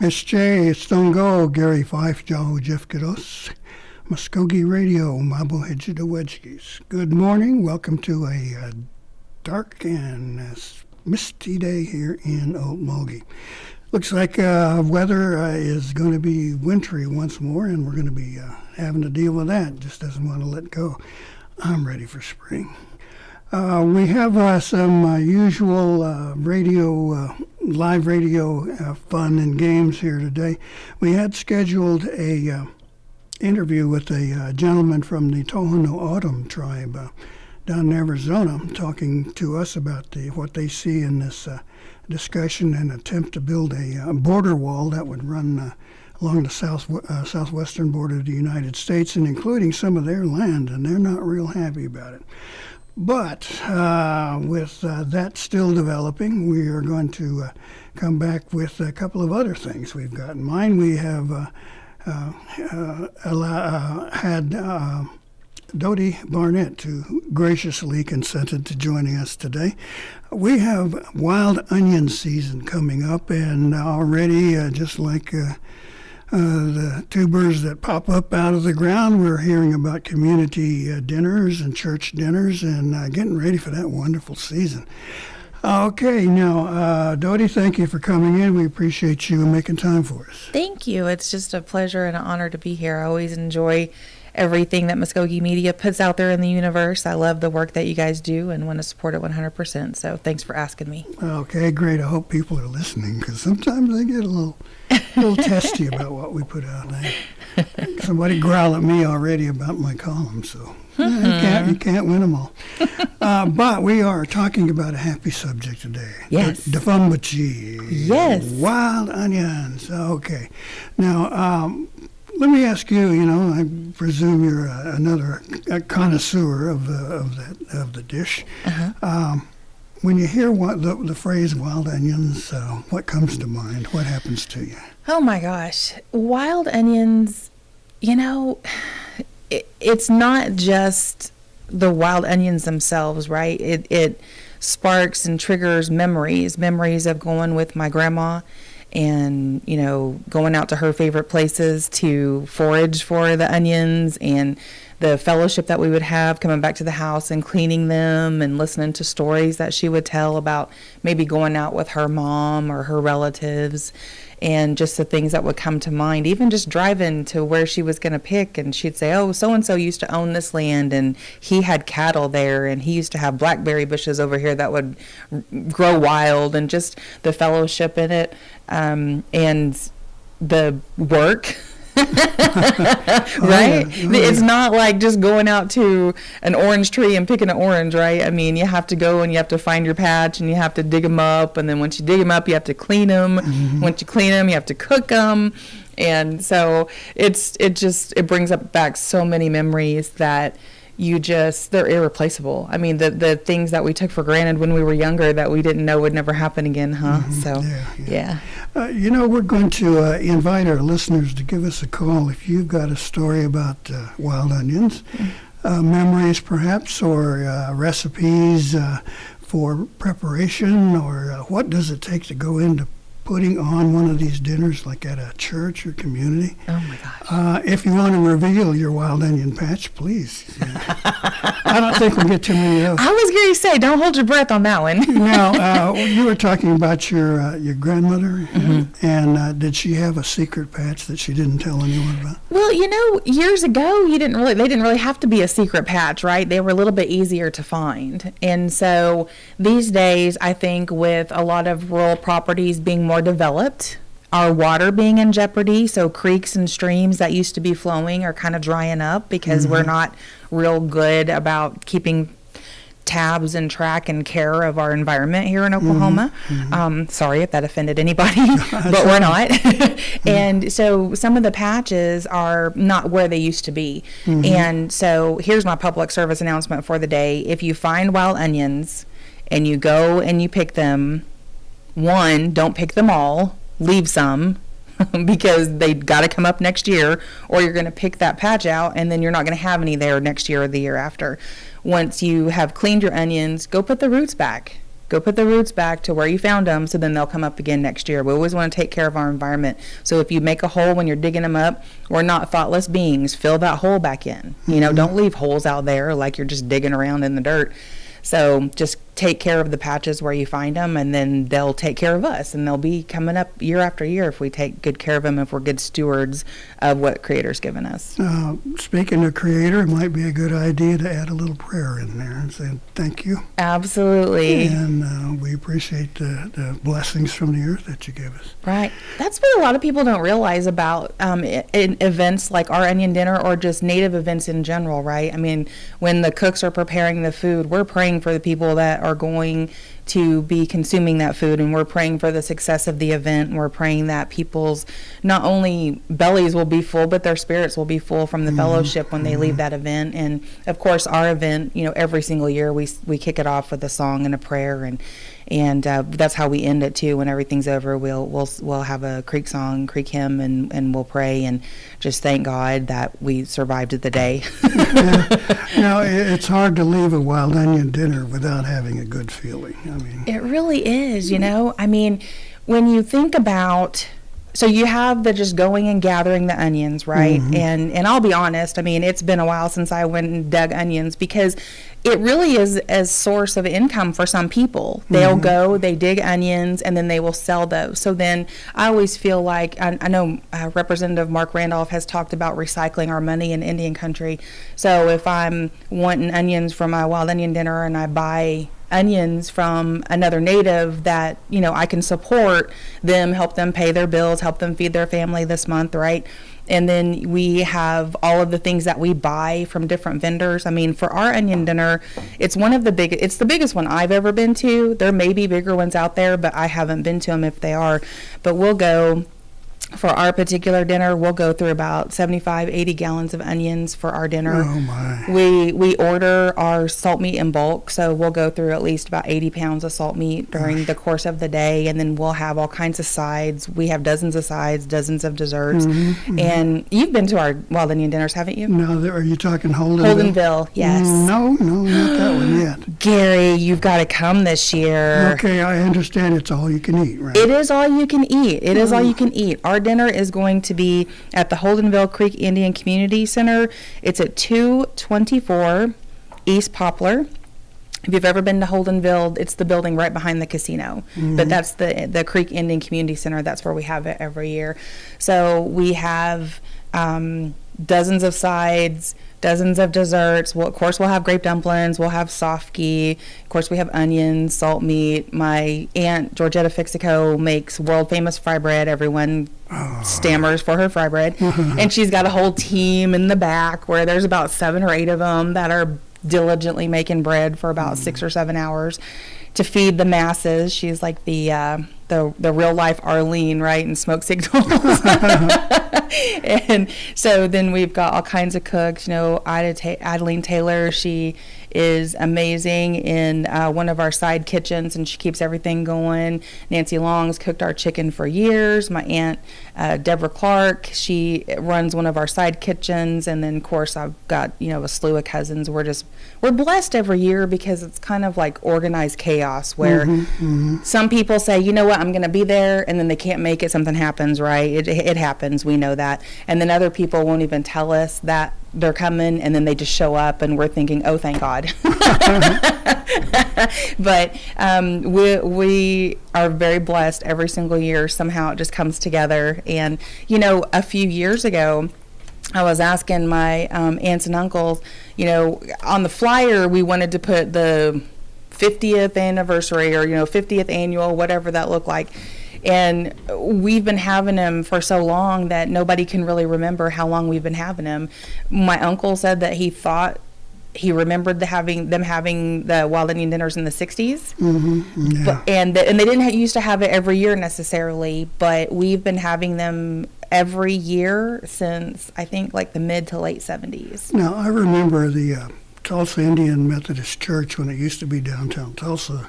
Miss J, Stongo, Gary Fife, Joe Jeffkidos, Mvskoke Radio, Mabo Hejida Wedgis. Good morning. Welcome to a dark and misty day here in Okmulgee. Looks like weather is going to be wintry once more, and we're going to be having to deal with that. Just doesn't want to let go. I'm ready for spring. We have some usual live radio fun and games here today. We had scheduled a interview with a gentleman from the Tohono O'odham tribe down in Arizona, talking to us about what they see in this discussion and attempt to build a border wall that would run along the southwestern border of the United States, and including some of their land, and they're not real happy about it. But with that still developing, we are going to come back with a couple of other things we've got in mind. We have had Dodie Barnett, who graciously consented to joining us today. We have wild onion season coming up, and already, just like the tubers that pop up out of the ground, we're hearing about community dinners and church dinners, and getting ready for that wonderful season. Okay, now, Dodie, thank you for coming in. We appreciate you making time for us. Thank you. It's just a pleasure and an honor to be here. I always enjoy everything that Mvskoke Media puts out there in the universe. I love the work that you guys do and want to support it 100%. So thanks for asking me. Okay, great. I hope people are listening, because sometimes they get a little testy about what we put out there. Somebody growled at me already about my column, so you can't win them all. But we are talking about a happy subject today. Yes. Dafumbachi. Yes. Wild onions. Okay. Now, let me ask you. I presume you're another connoisseur of the dish. Uh-huh. When you hear the phrase wild onions, what comes to mind? What happens to you? Oh my gosh. Wild onions, it's not just the wild onions themselves, right? It sparks and triggers memories of going with my grandma and, going out to her favorite places to forage for the onions, and the fellowship that we would have coming back to the house and cleaning them and listening to stories that she would tell about maybe going out with her mom or her relatives, and just the things that would come to mind, even just driving to where she was going to pick, and she'd say, oh, so-and-so used to own this land, and he had cattle there, and he used to have blackberry bushes over here that would grow wild, and just the fellowship in it, and the work. Right? It's not like just going out to an orange tree and picking an orange, right? I mean, you have to go and you have to find your patch, and you have to dig them up, and then once you dig them up, you have to clean them. Mm-hmm. Once you clean them, you have to cook them. And so it brings up back so many memories that they're irreplaceable. I mean, the things that we took for granted when we were younger that we didn't know would never happen again, huh? Mm-hmm. So, yeah. We're going to invite our listeners to give us a call if you've got a story about wild onions, memories perhaps, or recipes for preparation, or what does it take to go into putting on one of these dinners, like at a church or community. Oh my gosh. If you want to reveal your wild onion patch, please. I don't think we'll get too many of those. I was going to say, don't hold your breath on that one. Now, you were talking about your grandmother, mm-hmm. and did she have a secret patch that she didn't tell anyone about? Well, years ago, they didn't really have to be a secret patch, right? They were a little bit easier to find. And so these days, I think with a lot of rural properties being more developed, our water being in jeopardy, so creeks and streams that used to be flowing are kind of drying up because mm-hmm. we're not real good about keeping tabs and track and care of our environment here in Oklahoma. Mm-hmm. Sorry if that offended anybody, but we're not. And so some of the patches are not where they used to be. Mm-hmm. And so here's my public service announcement for the day. If you find wild onions and you go and you pick them, one, don't pick them all, leave some, because they got to come up next year, or you're going to pick that patch out and then you're not going to have any there next year or the year after. Once you have cleaned your onions, go put the roots back. Go put the roots back to where you found them, so then they'll come up again next year. We always want to take care of our environment. So if you make a hole when you're digging them up, we're not thoughtless beings. Fill that hole back in. You know, don't leave holes out there like you're just digging around in the dirt. So just take care of the patches where you find them, and then they'll take care of us, and they'll be coming up year after year if we take good care of them, if we're good stewards of what Creator's given us. Speaking of Creator, it might be a good idea to add a little prayer in there and say thank you. Absolutely. And we appreciate the blessings from the earth that you give us. Right. That's what a lot of people don't realize about in events like our onion dinner, or just Native events in general, right? I mean, when the cooks are preparing the food, we're praying for the people that are going to be consuming that food, and we're praying for the success of the event, and we're praying that people's not only bellies will be full, but their spirits will be full from the fellowship when they leave that event. And of course, our event, you know, every single year we kick it off with a song and a prayer, and that's how we end it too. When everything's over, we'll have a Creek song, Creek hymn, and we'll pray and just thank God that we survived the day. Now, it's hard to leave a wild onion dinner without having a good feeling. I mean, it really is, you know. I mean, when you think about, so you have the just going and gathering the onions, right? And I'll be honest, I mean, it's been a while since I went and dug onions, because it really is a source of income for some people. They'll go, they dig onions, and then they will sell those. So then I always feel like, I know Representative Mark Randolph has talked about recycling our money in Indian country. So if I'm wanting onions for my wild onion dinner, and I buy onions from another native that, you know, I can support them, help them pay their bills, help them feed their family this month, right? And then we have all of the things that we buy from different vendors. I mean, for our onion dinner, it's the biggest one I've ever been to. There may be bigger ones out there, but I haven't been to them if they are. But we'll go, for our particular dinner, we'll go through about 75, 80 gallons of onions for our dinner. oh my. We order our salt meat in bulk, so we'll go through at least about 80 pounds of salt meat during the course of the day, and then we'll have all kinds of sides. We have dozens of sides, dozens of desserts. And you've been to our wild onion dinners, haven't you? Now, are you talking Holdenville? Holdenville, yes. No, not that one yet. Gary, you've got to come this year. Okay, I understand it's all you can eat, right? It is all you can eat. It is all you can eat. Our dinner is going to be at the Holdenville Creek Indian Community Center. It's at 224 East Poplar. If you've ever been to Holdenville, it's the building right behind the casino. But that's the Creek Indian Community Center. That's where we have it every year. So we have dozens of sides, dozens of desserts. Well, of course, we'll have grape dumplings. We'll have softki. Of course, we have onions, salt meat. My aunt, Georgetta Fixico, makes world-famous fry bread. Everyone stammers for her fry bread. And she's got a whole team in the back where there's about 7 or 8 of them that are diligently making bread for about 6 or 7 hours to feed the masses. She's like the real life Arlene, right, and Smoke Signals. And so then we've got all kinds of cooks. You know, Adeline Taylor, she is amazing in one of our side kitchens, and she keeps everything going. Nancy Long's cooked our chicken for years. My aunt Deborah Clark, she runs one of our side kitchens, and then of course I've got, you know, a slew of cousins. We're blessed every year because it's kind of like organized chaos where some people say, you know what, I'm going to be there, and then they can't make it. Something happens, right? It happens. We know that. And then other people won't even tell us that they're coming, and then they just show up, and we're thinking, oh, thank God. But we are very blessed every single year. Somehow it just comes together. And, you know, a few years ago, I was asking my aunts and uncles, you know, on the flyer, we wanted to put the 50th anniversary or, you know, 50th annual, whatever that looked like. And we've been having them for so long that nobody can really remember how long we've been having them. My uncle said that he thought he remembered them having the wild onion dinners in the 60s. Yeah. But, and they didn't used to have it every year necessarily, but we've been having them every year since, I think, like the mid to late 70s. Now, I remember the Tulsa Indian Methodist Church, when it used to be downtown Tulsa,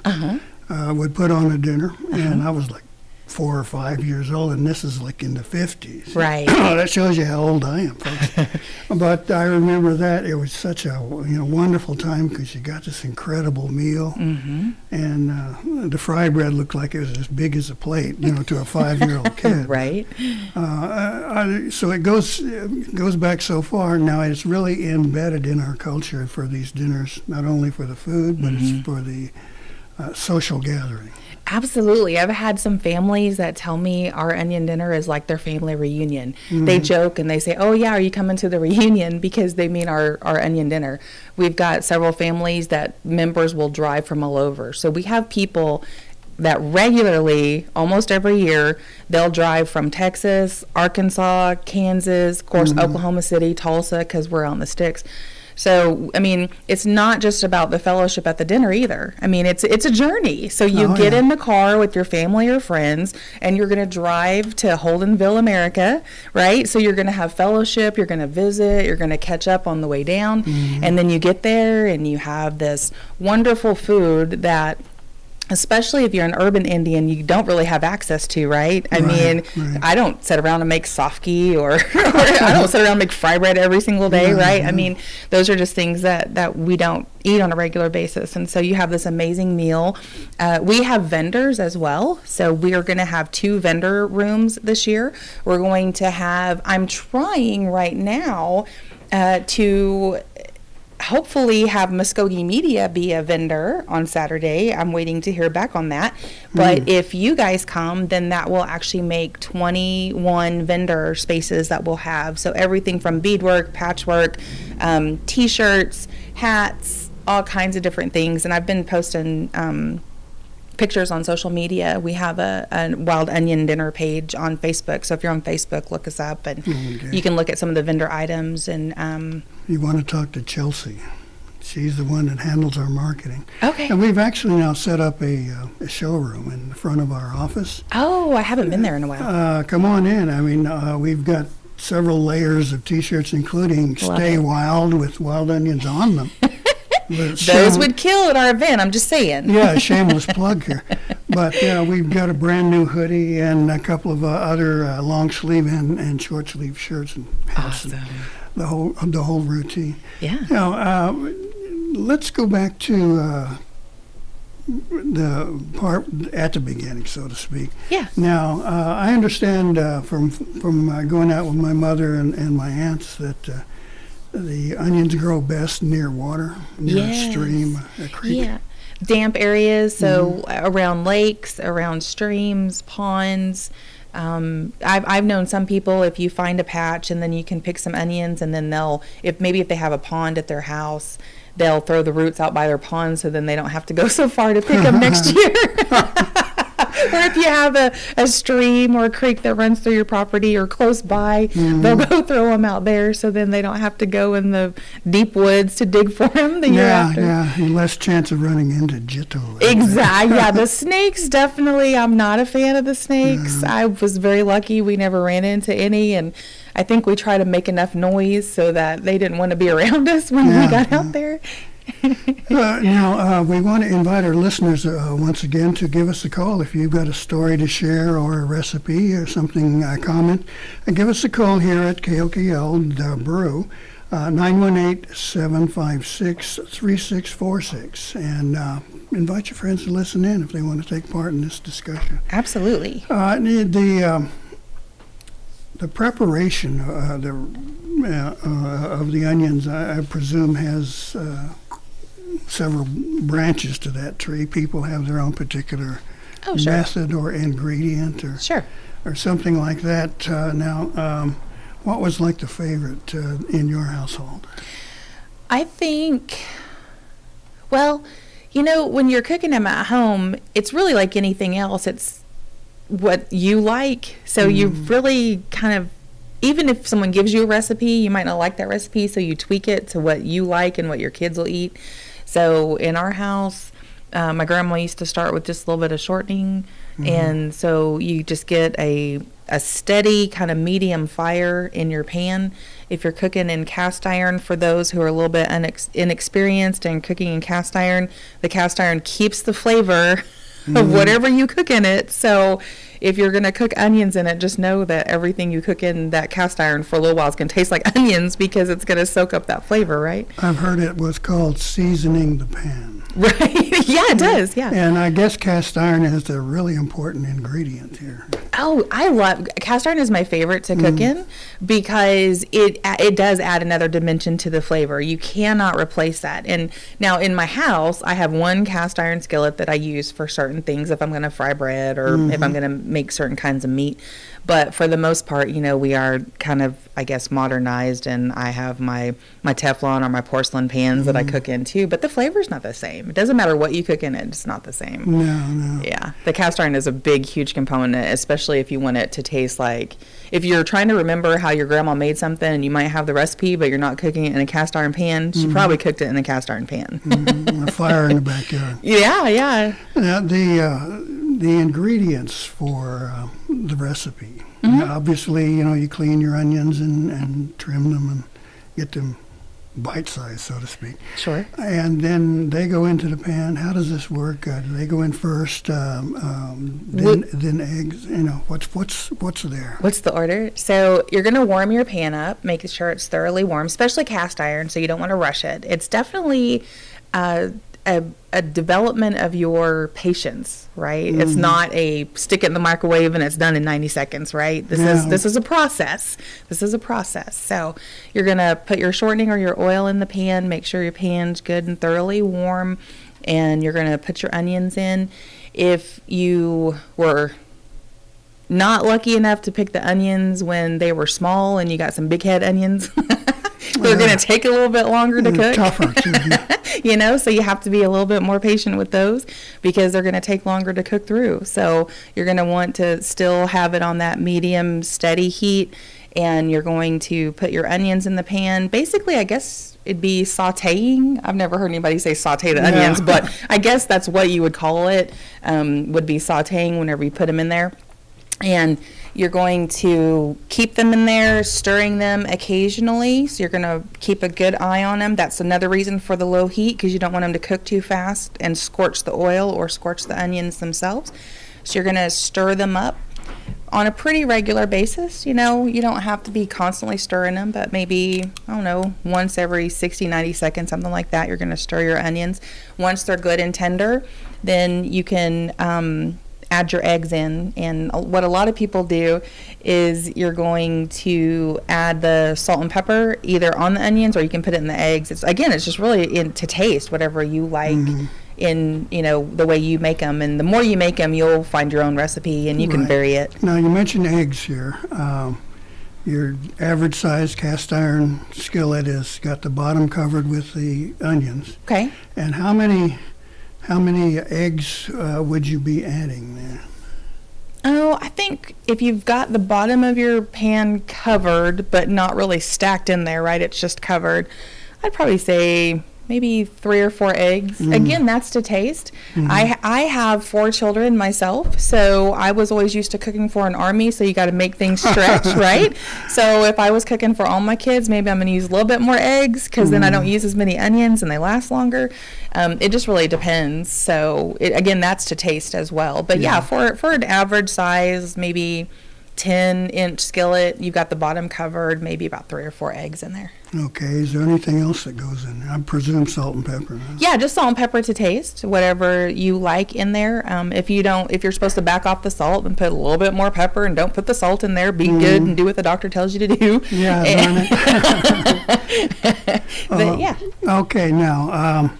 would put on a dinner, and I was like 4 or 5 years old, and this is like in the 50s. Right. That shows you how old I am, folks. But I remember that it was such a wonderful time because you got this incredible meal, and the fry bread looked like it was as big as a plate, to a 5-year-old kid. Right. So it goes back so far. Now it's really embedded in our culture for these dinners, not only for the food, but it's for the social gathering. Absolutely. I've had some families that tell me our onion dinner is like their family reunion. They joke and they say, "Oh yeah, are you coming to the reunion?" because they mean our onion dinner. We've got several families that members will drive from all over. So we have people that regularly, almost every year, they'll drive from Texas, Arkansas, Kansas, of course, Oklahoma City, Tulsa, because we're on the sticks. So, I mean, it's not just about the fellowship at the dinner either. I mean, it's a journey. So you get in the car with your family or friends, and you're going to drive to Holdenville, America, right? So you're going to have fellowship, you're going to visit, you're going to catch up on the way down, and then you get there and you have this wonderful food that, especially if you're an urban Indian, you don't really have access to, right? I mean, I don't sit around and make sofkey or I don't sit around and make fry bread every single day, right? I mean, those are just things that we don't eat on a regular basis. And so you have this amazing meal. We have vendors as well. So we are going to have 2 vendor rooms this year. We're going to have, I'm trying right now to hopefully have Mvskoke Media be a vendor on Saturday. I'm waiting to hear back on that. But if you guys come, then that will actually make 21 vendor spaces that we'll have. So everything from beadwork, patchwork, T-shirts, hats, all kinds of different things. And I've been posting pictures on social media. We have a Wild Onion Dinner page on Facebook. So if you're on Facebook, look us up, and you can look at some of the vendor items. And you want to talk to Chelsea. She's the one that handles our marketing. Okay. And we've actually now set up a showroom in front of our office. Oh, I haven't been there in a while. Come on in. I mean, we've got several layers of T-shirts, including Stay Wild with wild onions on them. Those would kill at our event, I'm just saying. Yeah, shameless plug here. But we've got a brand new hoodie and a couple of other long sleeve and short sleeve shirts and hats. Awesome. The whole routine. Yeah. Now, let's go back to the part at the beginning, so to speak. Yeah. Now, I understand from going out with my mother and my aunts that the onions grow best near water, near a stream, a creek. Yeah. Damp areas, so around lakes, around streams, ponds. I've known some people, if you find a patch and then you can pick some onions, and then if they have a pond at their house, they'll throw the roots out by their pond, so then they don't have to go so far to pick them next year. Or if you have a stream or a creek that runs through your property or close by, they'll go throw them out there, so then they don't have to go in the deep woods to dig for them the year after. Yeah, and less chance of running into Jitto. Exactly. Yeah, the snakes, definitely. I'm not a fan of the snakes. I was very lucky we never ran into any, and I think we try to make enough noise so that they didn't want to be around us when we got out there. Now, we want to invite our listeners once again to give us a call if you've got a story to share or a recipe or something, a comment. Give us a call here at KOKL, the Brew, 918-756-3646, and invite your friends to listen in if they want to take part in this discussion. Absolutely. The preparation of the onions, I presume, has several branches to that tree. People have their own particular method or ingredient or something like that. Now, what was like the favorite in your household? I think, when you're cooking them at home, it's really like anything else. It's what you like. So you really kind of, even if someone gives you a recipe, you might not like that recipe, so you tweak it to what you like and what your kids will eat. So in our house, my grandma used to start with just a little bit of shortening, and so you just get a steady kind of medium fire in your pan. If you're cooking in cast iron, for those who are a little bit inexperienced in cooking in cast iron, the cast iron keeps the flavor of whatever you cook in it. So if you're going to cook onions in it, just know that everything you cook in that cast iron for a little while is going to taste like onions because it's going to soak up that flavor, right? I've heard it was called seasoning the pan. Right. Yeah, it does. Yeah. And I guess cast iron is a really important ingredient here. Oh, I love cast iron is my favorite to cook in because it does add another dimension to the flavor. You cannot replace that. And now in my house, I have one cast iron skillet that I use for certain things if I'm going to fry bread or if I'm going to make certain kinds of meat. But for the most part, we are kind of, I guess, modernized, and I have my Teflon or my porcelain pans that I cook in too. But the flavor's not the same. It doesn't matter what you cook in it; it's not the same. No. Yeah, the cast iron is a big, huge component, especially if you want it to taste like. If you're trying to remember how your grandma made something, and you might have the recipe, but you're not cooking it in a cast iron pan, she probably cooked it in a cast iron pan. A fire in the backyard. Yeah. Now, the ingredients for the recipe. Obviously, you clean your onions and trim them and get them bite-sized, so to speak. Sure. And then they go into the pan. How does this work? Do they go in first, then eggs? What's there? What's the order? So you're going to warm your pan up, making sure it's thoroughly warm, especially cast iron, so you don't want to rush it. It's definitely a development of your patience, right? It's not a stick it in the microwave and it's done in 90 seconds, right? This is a process. So you're going to put your shortening or your oil in the pan, make sure your pan's good and thoroughly warm, and you're going to put your onions in. If you were not lucky enough to pick the onions when they were small and you got some big head onions, they're going to take a little bit longer to cook. Tougher, too. So you have to be a little bit more patient with those because they're going to take longer to cook through. So you're going to want to still have it on that medium, steady heat, and you're going to put your onions in the pan. Basically, I guess it'd be sautéing. I've never heard anybody say sauté the onions, but I guess that's what you would call it, would be sautéing whenever you put them in there. And you're going to keep them in there, stirring them occasionally. So you're going to keep a good eye on them. That's another reason for the low heat, because you don't want them to cook too fast and scorch the oil or scorch the onions themselves. So you're going to stir them up on a pretty regular basis. You don't have to be constantly stirring them, but maybe, once every 60, 90 seconds, something like that, you're going to stir your onions. Once they're good and tender, then you can add your eggs in. And what a lot of people do is you're going to add the salt and pepper either on the onions, or you can put it in the eggs. It's just really to taste whatever you like in the way you make them. And the more you make them, you'll find your own recipe and you can vary it. Now, you mentioned eggs here. Your average size cast iron skillet has got the bottom covered with the onions. Okay. And how many eggs would you be adding there? Oh, I think if you've got the bottom of your pan covered, but not really stacked in there, right? It's just covered. I'd probably say maybe 3 or 4 eggs. Again, that's to taste. I have 4 children myself, so I was always used to cooking for an army, so you got to make things stretch, right? So if I was cooking for all my kids, maybe I'm going to use a little bit more eggs, because then I don't use as many onions and they last longer. It just really depends. So again, that's to taste as well. But yeah, for an average size, maybe 10-inch skillet, you've got the bottom covered, maybe about 3 or 4 eggs in there. Okay, is there anything else that goes in there? I presume salt and pepper. Huh? Yeah, just salt and pepper to taste, whatever you like in there. If you're supposed to back off the salt, then put a little bit more pepper, and don't put the salt in there. Be good and do what the doctor tells you to do. Yeah, darn it. But yeah. Okay, now,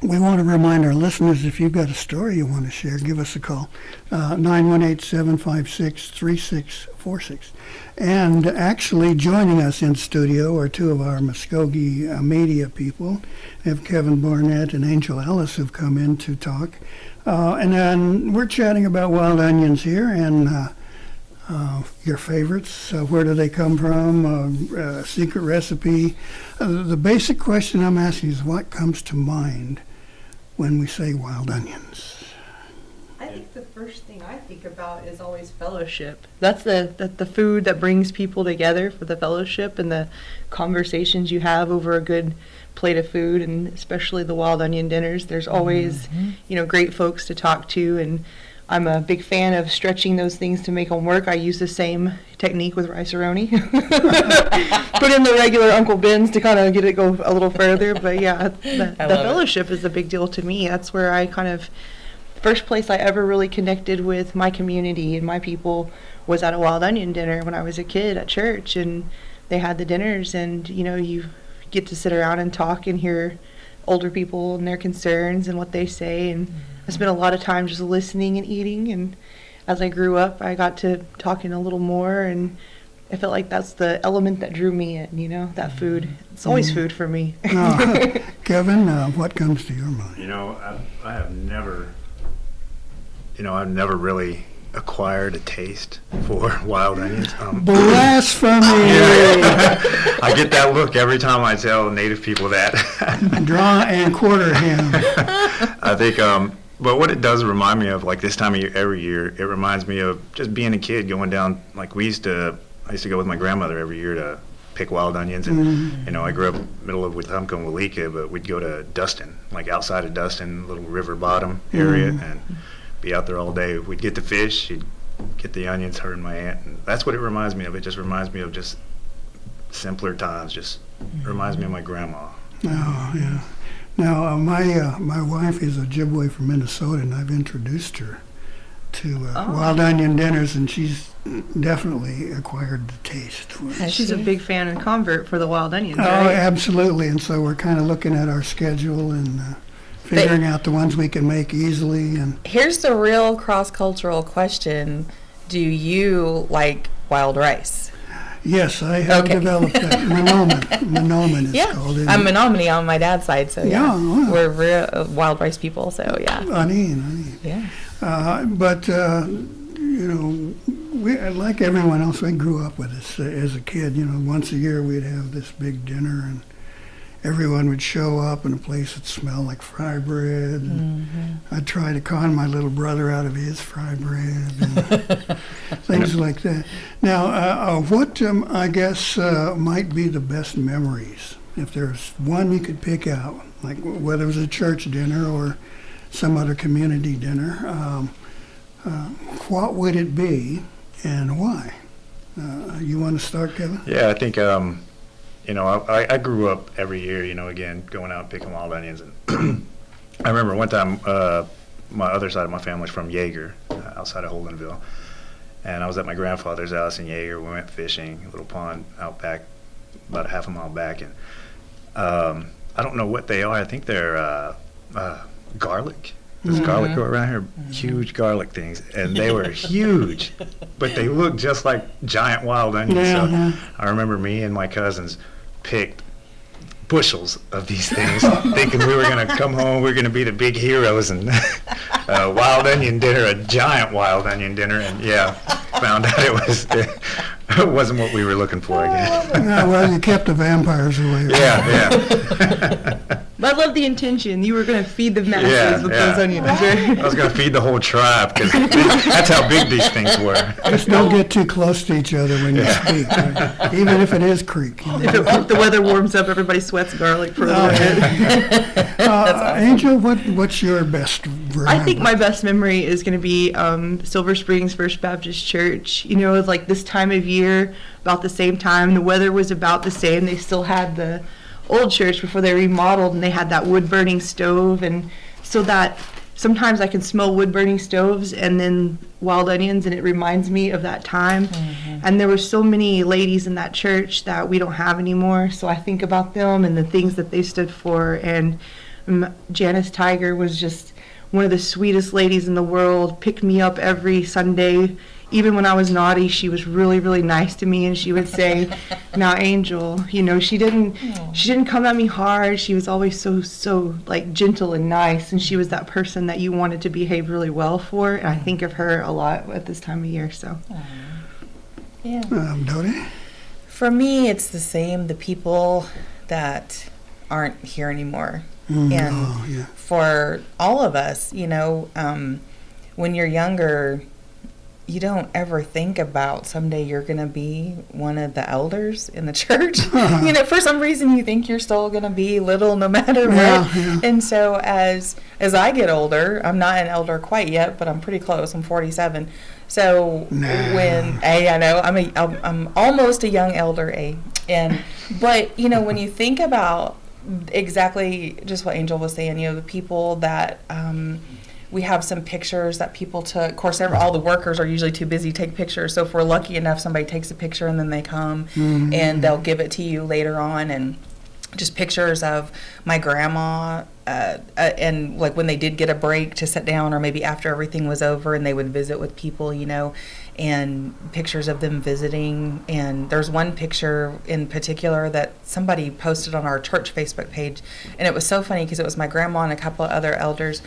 we want to remind our listeners, if you've got a story you want to share, give us a call, 918-756-3646. And actually joining us in studio are 2 of our Mvskoke media people. We have Kevin Barnett and Angel Ellis who've come in to talk. And then we're chatting about wild onions here and your favorites. Where do they come from? Secret recipe. The basic question I'm asking is, what comes to mind when we say wild onions? I think the first thing I think about is always fellowship. That's the food that brings people together for the fellowship and the conversations you have over a good plate of food, and especially the wild onion dinners. There's always, great folks to talk to, and I'm a big fan of stretching those things to make them work. I use the same technique with rice-a-roni. Put in the regular Uncle Ben's to kind of get it go a little further. But yeah, the fellowship is a big deal to me. That's where I kind of, first place I ever really connected with my community and my people was at a Wild Onion dinner when I was a kid at church. And they had the dinners, and you get to sit around and talk and hear older people and their concerns and what they say. And I spent a lot of time just listening and eating, and as I grew up I got to talking a little more, and I felt like that's the element that drew me in, that food. It's always food for me. Kevin, what comes to your mind? I have never, I've never really acquired a taste for wild onions. Blasphemy! Yeah. I get that look every time I tell native people that. Draw and quarter him. I think, but what it does remind me of, like this time of year, every year, it reminds me of just being a kid going down, like I used to go with my grandmother every year to pick wild onions, and I grew up middle of Wetumpka and Walika, but we'd go to Dustin, like outside of Dustin, little river bottom area, and be out there all day. We'd get the fish, she'd get the onions, her and my aunt, and that's what it reminds me of. It just reminds me of just simpler times, just reminds me of my grandma. Oh, yeah. Now, my wife is Ojibwe from Minnesota, and I've introduced her to wild onion dinners, and she's definitely acquired the taste for it. She's a big fan and convert for the wild onions, Oh, right? absolutely, and so we're kind of looking at our schedule and figuring out the ones we can make easily. And Here's the real cross-cultural question. Do you like wild rice? yes, I have developed that. Menomen is called. I'm Menominee on my dad's side, so Yeah, wow. we're real wild rice people, so yeah. Onion. Yeah. But we, like everyone else, we grew up with this as a kid. Once a year we'd have this big dinner, and everyone would show up, and the place would smell like fry bread. And I'd try to con my little brother out of his fry bread, and things like that. Now, what I guess might be the best memories, if there's one you could pick out, like whether it was a church dinner or some other community dinner, what would it be and why? You want to start, Kevin? Yeah, I think, I grew up every year, again, going out and picking wild onions. And I remember one time, my other side of my family's from Yeager, outside of Holdenville. And I was at my grandfather's house in Yeager. We went fishing, a little pond out back, about a half a mile back. And I don't know what they are. I think they're garlic. Does garlic go around here? Huge garlic things. And they were huge, but they looked just like giant wild onions. So I remember me and my cousins picked bushels of these things, thinking we were going to come home, we were going to be the big heroes, and wild onion dinner, a giant wild onion dinner, and found out it wasn't what we were looking for, I guess. Well, you kept the vampires away. Yeah. But I love the intention. You were going to feed the masses with those onions, right? I was going to feed the whole tribe, because that's how big these things were. Just don't get too close to each other when you speak, right? Even if it is creek. If the weather warms up, everybody sweats garlic for a little bit. Angel, what's your best I think my best memory is going to be Silver Springs First Baptist Church. It was like this time of year, about the same time. The weather was about the same. They still had the old church before they remodeled, and they had that wood-burning stove. And so that sometimes I can smell wood-burning stoves and then wild onions, and it reminds me of that time. And there were so many ladies in that church that we don't have anymore. So I think about them and the things that they stood for. And Janice Tiger was just one of the sweetest ladies in the world, picked me up every Sunday. Even when I was naughty, she was really, really nice to me, and she would say, "Now, Angel," she didn't come at me hard. She was always so like gentle and nice, and she was that person that you wanted to behave really well for. And I think of her a lot at this time of year. So, Yeah. Dodie? For me, it's the same. The people that aren't here anymore. And for all of us, when you're younger, you don't ever think about someday you're going to be one of the elders in the church. For some reason you think you're still going to be little no matter what. Yeah. And so as I get older, I'm not an elder quite yet, but I'm pretty close. I'm 47. So I know I'm almost a young elder, but when you think about exactly just what Angel was saying, the people that we have some pictures that people took. Of course, all the workers are usually too busy to take pictures. So if we're lucky enough, somebody takes a picture and then they come and they'll give it to you later on. And just pictures of my grandma and like when they did get a break to sit down, or maybe after everything was over and they would visit with people, and pictures of them visiting. And there's one picture in particular that somebody posted on our church Facebook page, and it was so funny because it was my grandma and a couple of other elders,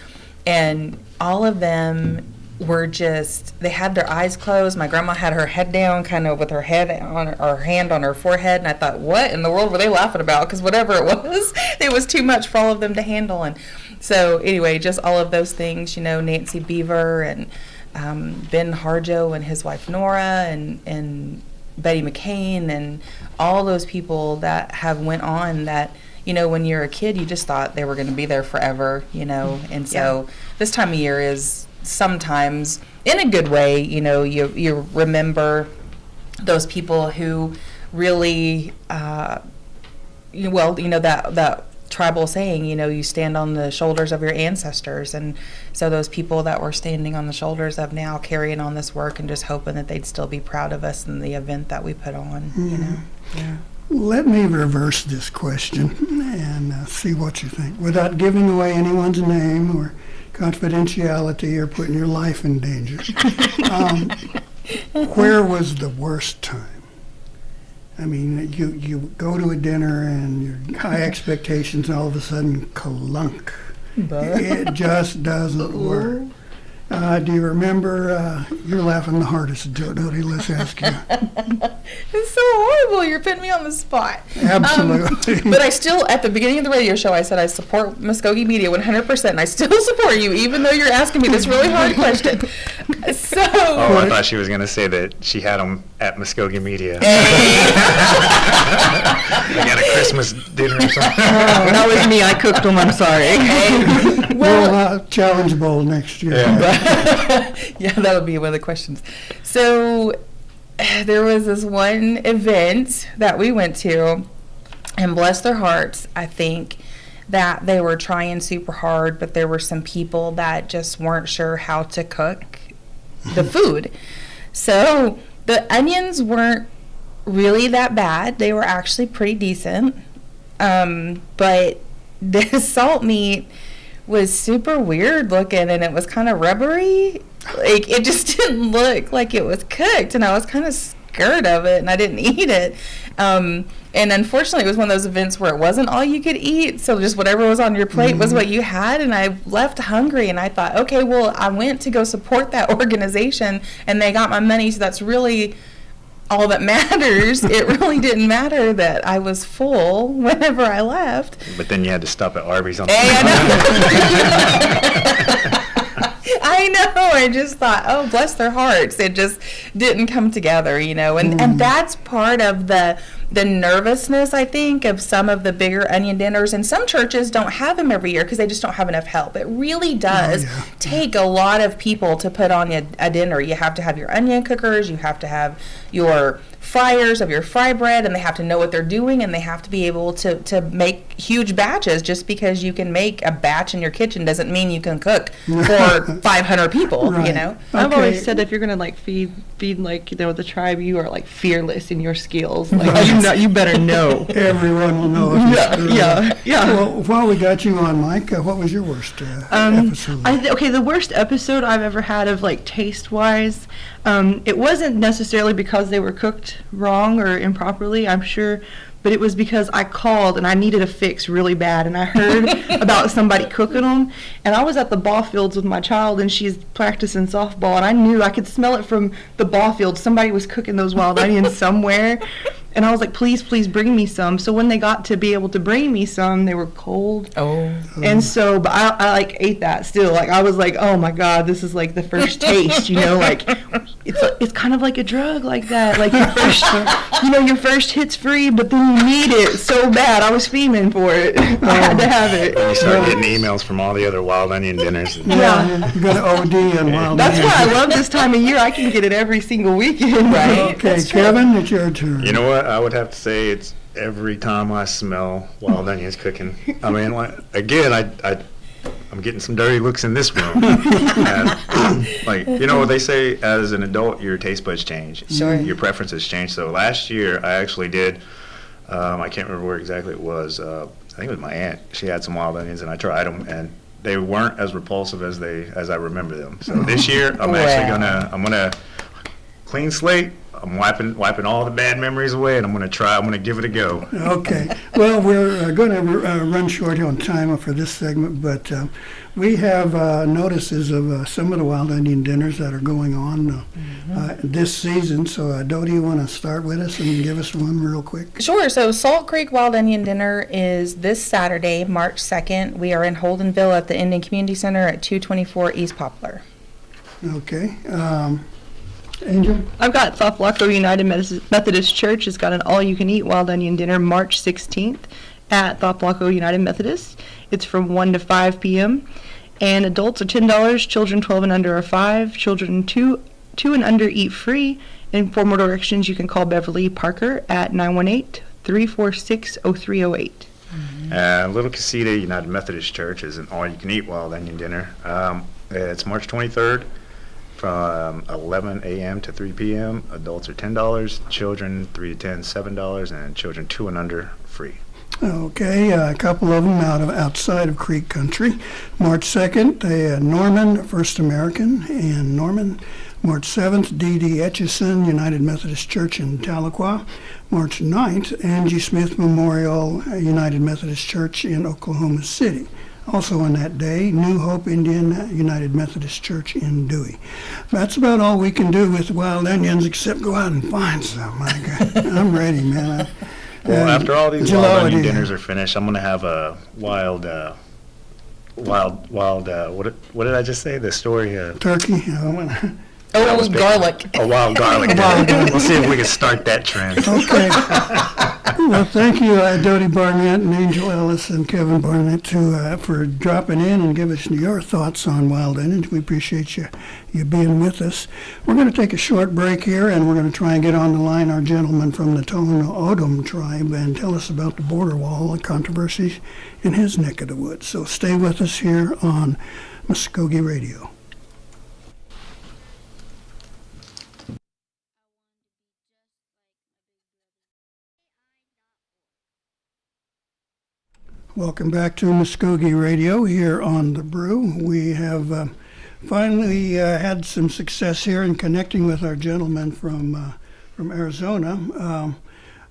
and all of them were they had their eyes closed. My grandma had her head down, kind of with her head on her hand on her forehead, and I thought, what in the world were they laughing about? Because whatever it was too much for all of them to handle. And so anyway, just all of those things, Nancy Beaver and Ben Harjo and his wife Nora and Betty McCain and all those people that have went on that, when you're a kid, you just thought they were going to be there forever, and so this time of year is sometimes in a good way, you remember those people who really, that tribal saying, you stand on the shoulders of your ancestors. And so those people that were standing on the shoulders of now carrying on this work and just hoping that they'd still be proud of us in the event that we put on, Yeah. Let me reverse this question and see what you think, without giving away anyone's name or confidentiality or putting your life in danger. Where was the worst time? I mean, you go to a dinner and your high expectations, and all of a sudden, clunk. It just doesn't work. Do you remember, you're laughing the hardest, Jody, let's ask you. It's so horrible, you're putting me on the spot. Absolutely. But I still, at the beginning of the radio show, I said I support Mvskoke Media 100%, and I still support you, even though you're asking me this really hard question. So. Oh, I thought she was going to say that she had them at Mvskoke Media. Hey. They got a Christmas dinner or something. Oh, that was me, I cooked them, I'm sorry. Hey. Well, Challenge Bowl next year. Yeah, that would be one of the questions. So there was this one event that we went to, and bless their hearts, I think that they were trying super hard, but there were some people that just weren't sure how to cook the food. So the onions weren't really that bad. They were actually pretty decent. But the salt meat was super weird looking, and it was kind of rubbery. Like, it just didn't look like it was cooked, and I was kind of scared of it, and I didn't eat it. And unfortunately, it was one of those events where it wasn't all you could eat, so just whatever was on your plate was what you had, and I left hungry, and I thought, okay, well, I went to go support that organization, and they got my money, so that's really all that matters. It really didn't matter that I was full whenever I left. But then you had to stop at Arby's on the Hey, I know. I just thought, oh, bless their hearts. It just didn't come together, and that's part of the nervousness, I think, of some of the bigger onion dinners. And some churches don't have them every year because they just don't have enough help. It really does take a lot of people to put on a dinner. You have to have your onion cookers, you have to have your fryers of your fry bread, and they have to know what they're doing, and they have to be able to make huge batches. Just because you can make a batch in your kitchen doesn't mean you can cook for 500 people, Right. I've always said if you're going to feed the tribe, you are fearless in your skills. You better know. Everyone will know. If you Yeah. Well, while we got you on, Mike, what was your worst episode? The worst episode I've ever had of taste-wise, it wasn't necessarily because they were cooked wrong or improperly, I'm sure, but it was because I called and I needed a fix really bad, and I heard about somebody cooking them, and I was at the ball fields with my child, and she's practicing softball, and I knew I could smell it from the ball field. Somebody was cooking those wild onions somewhere, And I was like, please bring me some. So when they got to be able to bring me some, they were cold. Oh. And so, but I like ate that still. Like I was like, oh my God, this is like the first taste, like it's kind of like a drug like that. Like your first hit's free, but then you need it so bad. I was fiending for it. I had to have it. And you start getting emails from all the other wild onion dinners. Yeah, you got to OD on wild That's onions. why I love this time of year. I can get it every single weekend. Right. Okay, Kevin, it's your turn. You know what? I would have to say it's every time I smell wild onions cooking. I mean, again, I'm getting some dirty looks in this room. And, they say as an adult, your taste buds change. Sure. Your preferences change. So last year, I actually did, I can't remember where exactly it was. I think it was my aunt. She had some wild onions, and I tried them, and they weren't as repulsive as I remember them. So this year, I'm gonna clean slate. I'm wiping all the bad memories away, and I'm gonna give it a go. Okay. Well, we're going to run short on time for this segment, but we have notices of some of the wild onion dinners that are going on this season. So, Dodie, you want to start with us and give us one real quick? Sure. So Salt Creek Wild Onion Dinner is this Saturday, March 2nd. We are in Holdenville at the Indian Community Center at 224 East Poplar. Okay. Angel? I've got South Waco United Methodist Church has got an all-you-can-eat wild onion dinner March 16th at South Waco United Methodist. It's from 1 to 5 p.m. And adults are $10, children 12 and under are $5, children 2 and under eat free. And for more directions, you can call Beverly Parker at 918-346-0308. Little Casita United Methodist Church is an all-you-can-eat wild onion dinner. It's March 23rd. From 11 a.m. to 3 p.m. Adults are $10, children 3 to 10, $7, and children 2 and under free. Okay, a couple of them outside of Creek Country. March 2nd, Norman First American in Norman. March 7th, D.D. Etchison United Methodist Church in Tahlequah. March 9th, Angie Smith Memorial United Methodist Church in Oklahoma City. Also on that day, New Hope Indian United Methodist Church in Dewey. That's about all we can do with wild onions except go out and find some. I'm ready, man. Well, after all these wild onion dinners are finished, I'm going to have a wild, what did I just say? The story? Turkey. Garlic. A wild garlic dinner. We'll see if we can start that trend. Okay. Well, thank you, Dodie Barnett and Angel Ellis and Kevin Barnett for dropping in and give us your thoughts on wild onions. We appreciate you being with us. We're going to take a short break here, and we're going to try and get on the line our gentleman from the Tohono O'odham tribe and tell us about the border wall and controversies in his neck of the woods. So stay with us here on Mvskoke Radio. Welcome back to Mvskoke Radio here on The Brew. We have finally had some success here in connecting with our gentleman from Arizona.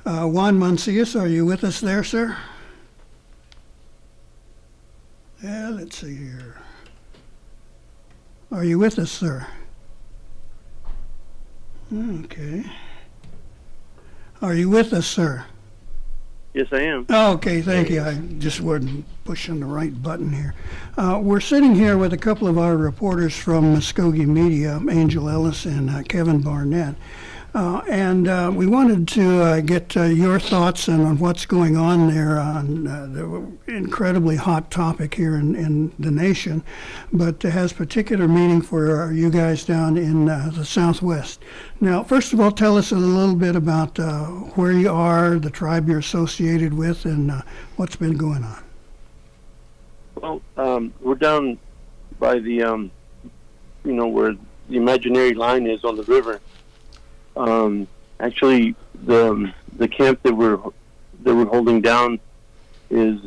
Juan Mancias, are you with us there, sir? Yeah, let's see here. Are you with us, sir? Okay. Are you with us, sir? Yes, I am. Oh, okay, thank you. I just wasn't pushing the right button here. We're sitting here with a couple of our reporters from Mvskoke Media, Angel Ellis and Kevin Barnett. And we wanted to get your thoughts on what's going on there on the incredibly hot topic here in the nation, but it has particular meaning for you guys down in the Southwest. Now, first of all, tell us a little bit about where you are, the tribe you're associated with, and what's been going on. Well, we're down by the, where the imaginary line is on the river. Actually, the camp that we're holding down is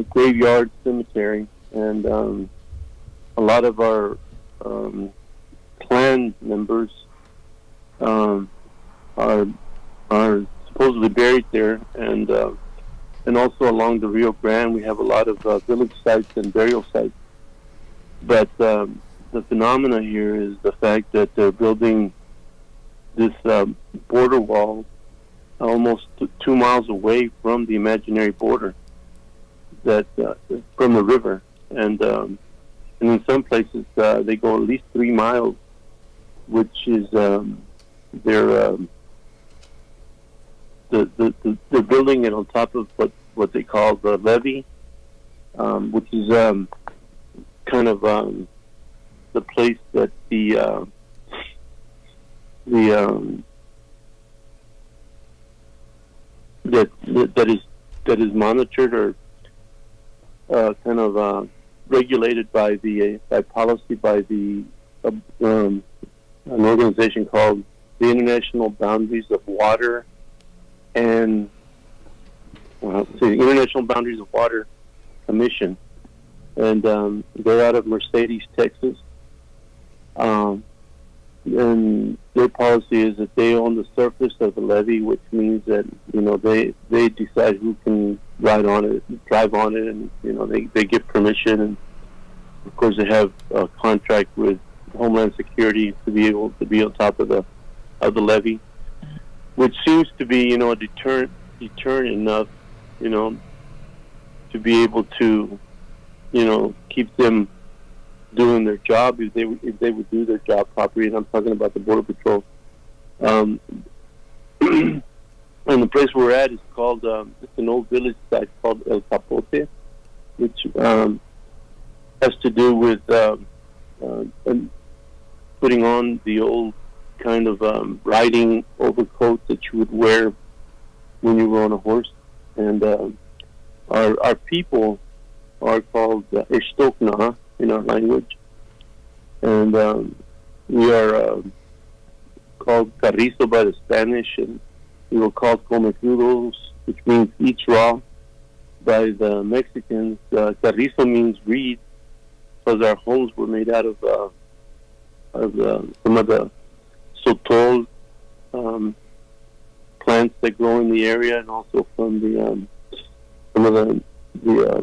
Graveyard Cemetery, and a lot of our clan members are supposedly buried there, and also along the Rio Grande we have a lot of village sites and burial sites. But the phenomena here is the fact that they're building this border wall almost 2 miles away from the imaginary border, that from the river, and in some places they go at least 3 miles, which is they're building it on top of what they call the levee, which is kind of the place that that is monitored or kind of regulated by policy by an organization called the International Boundaries of Water and the International Boundaries of Water Commission, and they're out of Mercedes, Texas. And their policy is that they own the surface of the levee, which means that they decide who can ride on it, drive on it, and they get permission. And of course, they have a contract with Homeland Security to be able to be on top of the levee, which seems to be a deterrent enough, to be able to keep them doing their job if they would do their job properly. And I'm talking about the Border Patrol. And the place we're at is called it's an old village site called El Capote, which has to do with putting on the old kind of riding overcoat that you would wear when you were on a horse. And our people are called Estokna in our language, and we are called Carrizo by the Spanish, and we were called Comecrudos, which means eats raw, by the Mexicans. Carrizo means reed, because our homes were made out of some of the sotol plants that grow in the area, and also from the some of the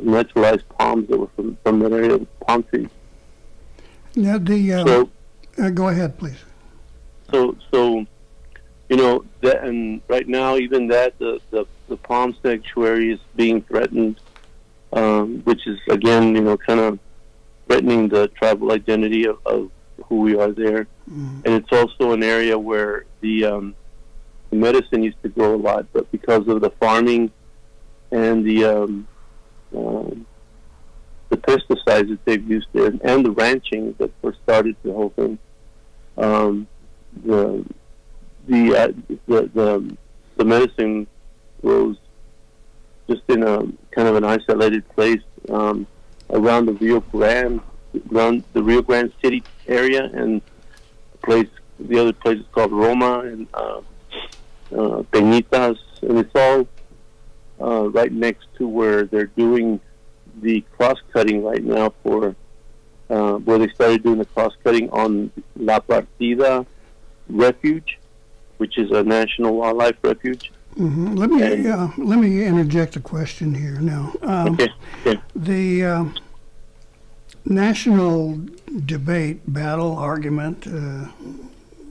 naturalized palms that were from that area, palm trees. Now, go ahead, please. So that, and right now, even that the palm sanctuary is being threatened, which is again, kind of threatening the tribal identity of who we are there. And it's also an area where the medicine used to grow a lot, but because of the farming and the pesticides that they've used there, and the ranching that first started the whole thing, the medicine grows just in a kind of an isolated place around the Rio Grande, around the Rio Grande City area, and the other place is called Roma and Peñitas, and it's all right next to where they're doing the cross-cutting right now for where they started doing the cross-cutting on La Partida Refuge, which is a national wildlife refuge. Mm-hmm. Let me interject a question here now. Okay. The national debate, battle, argument,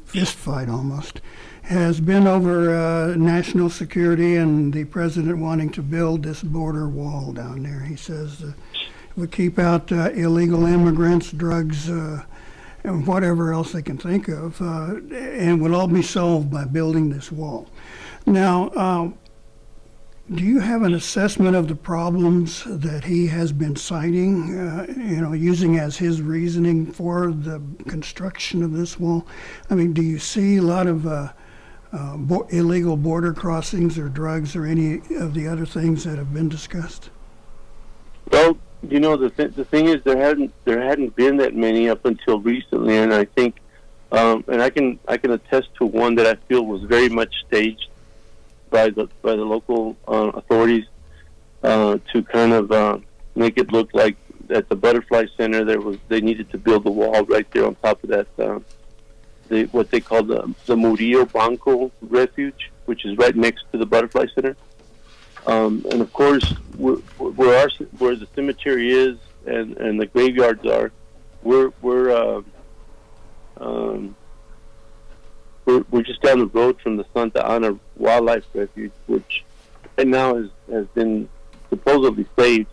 fist fight almost, has been over national security and the president wanting to build this border wall down there. He says we keep out illegal immigrants, drugs, and whatever else they can think of, and will all be solved by building this wall. Now, do you have an assessment of the problems that he has been citing, using as his reasoning for the construction of this wall? I mean, do you see a lot of illegal border crossings or drugs or any of the other things that have been discussed? Well, the thing is there hadn't been that many up until recently, and I think, and I can attest to one that I feel was very much staged by the local authorities to kind of make it look like at the Butterfly Center they needed to build a wall right there on top of that what they call the Murillo Banco Refuge, which is right next to the Butterfly Center. And of course, where the cemetery is and the graveyards are, we're we're just down the road from the Santa Ana Wildlife Refuge, which right now has been supposedly saved.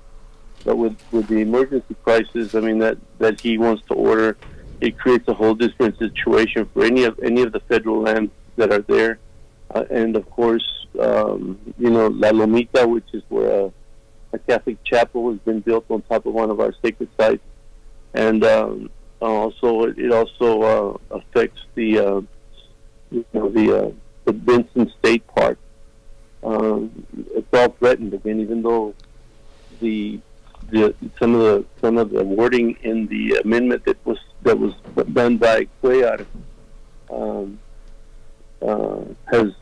But with the emergency prices, I mean, that he wants to order, it creates a whole different situation for any of the federal lands that are there. And of course, La Lomita, which is where a Catholic chapel has been built on top of one of our sacred sites. And it also affects the Benson State Park. It's all threatened again, even though some of the wording in the amendment that was done by Cuellar has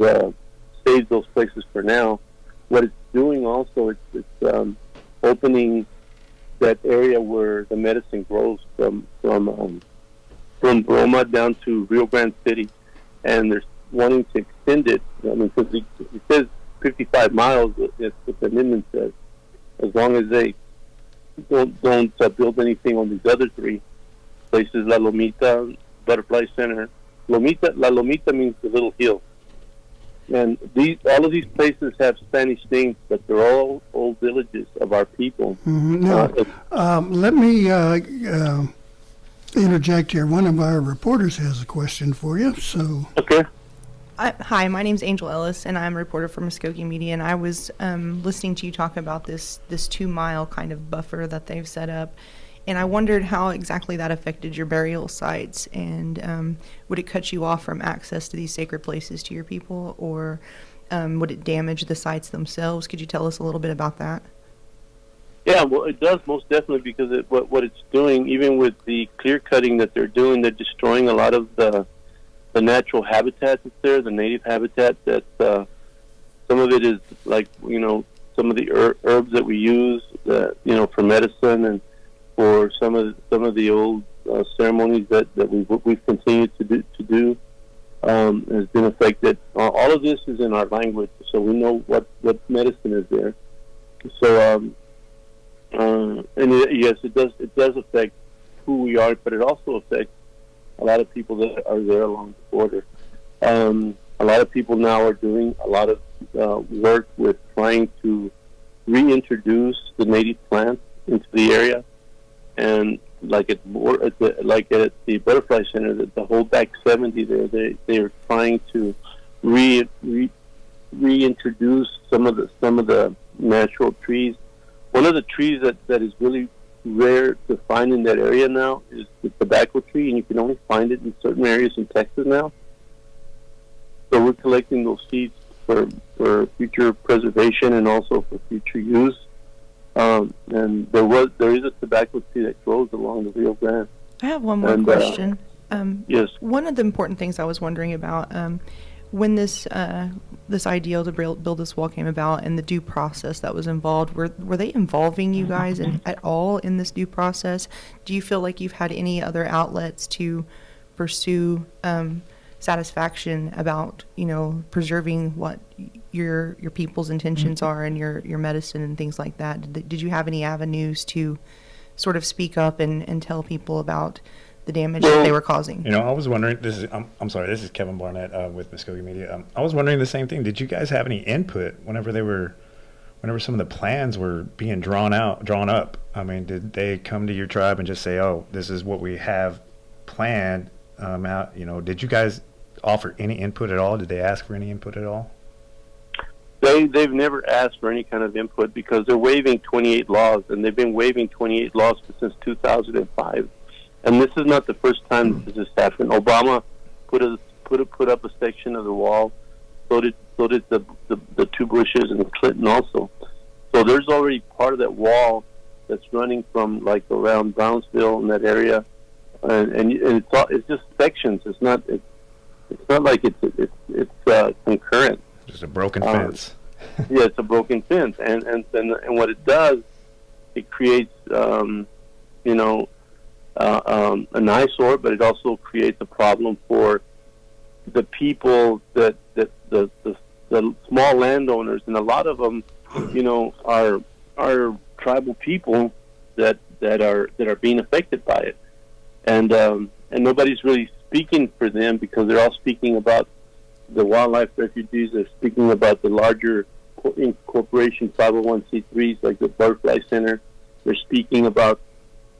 saved those places for now. What it's doing also, it's opening that area where the medicine grows from Broma down to Rio Grande City, and they're wanting to extend it. I mean, because it says 55 miles. That's what the amendment says. As long as they don't build anything on these other three places, La Lomita, Butterfly Center. La Lomita means the little hill. And all of these places have Spanish names, but they're all old villages of our people. Now, let me interject here. One of our reporters has a question for you. So, okay. Hi, my name's Angel Ellis, and I'm a reporter for Mvskoke Media. And I was listening to you talk about this 2-mile kind of buffer that they've set up, and I wondered how exactly that affected your burial sites, and would it cut you off from access to these sacred places to your people, or would it damage the sites themselves? Could you tell us a little bit about that? Yeah, well, it does most definitely, because what it's doing, even with the clear cutting that they're doing, they're destroying a lot of the natural habitat that's there, the native habitat. That some of it is like some of the herbs that we use, for medicine and for some of the old ceremonies that we've continued to do has been affected. All of this is in our language, so we know what medicine is there. So yes, it does affect who we are, but it also affects a lot of people that are there along the border. A lot of people now are doing a lot of work with trying to reintroduce the native plants into the area, and like at the Butterfly Center, the whole back 70 there, they are trying to reintroduce some of the natural trees. One of the trees that is really rare to find in that area now is the tobacco tree, and you can only find it in certain areas in Texas now. So we're collecting those seeds for future preservation and also for future use. And there is a tobacco tree that grows along the Rio Grande. I have one more question. Yes. One of the important things I was wondering about, when this ideal to build this wall came about and the due process that was involved, were they involving you guys at all in this due process? Do you feel like you've had any other outlets to pursue satisfaction about preserving what your people's intentions are and your medicine and things like that? Did you have any avenues to sort of speak up and tell people about the damage that they were causing? I was wondering, I'm sorry, this is Kevin Barnett with Mvskoke Media. I was wondering the same thing. Did you guys have any input whenever some of the plans were being drawn up? I mean, did they come to your tribe and just say, "Oh, this is what we have planned out"? Did you guys offer any input at all? Did they ask for any input at all? They've never asked for any kind of input, because they're waiving 28 laws, and they've been waiving 28 laws since 2005. And this is not the first time this has happened. Obama put up a section of the wall. So did the two Bushes and Clinton also. So there's already part of that wall that's running from like around Brownsville in that area, and it's just sections. It's not like it's concurrent. Just a broken fence. Yeah, it's a broken fence, and what it does, it creates an eyesore, but it also creates a problem for the people that the small landowners, and a lot of them, are tribal people that are being affected by it, and nobody's really speaking for them because they're all speaking about the wildlife refugees. They're speaking about the larger corporation 501c3s like the Butterfly Center. They're speaking about,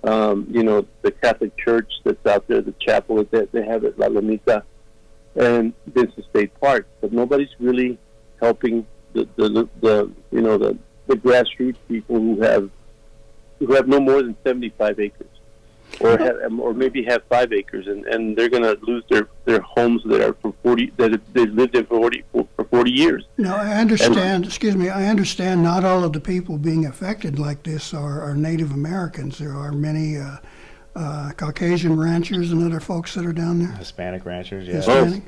the Catholic Church that's out there, the chapel that they have at La Lomita and Vincent State Park. But nobody's really helping the grassroots people who have no more than 75 acres. Or maybe have 5 acres, and they're going to lose their homes that are that they've lived in for 40 years. Now, I understand. I understand. Not all of the people being affected like this are Native Americans. There are many Caucasian ranchers and other folks that are down there. Hispanic ranchers, yeah. Hispanic.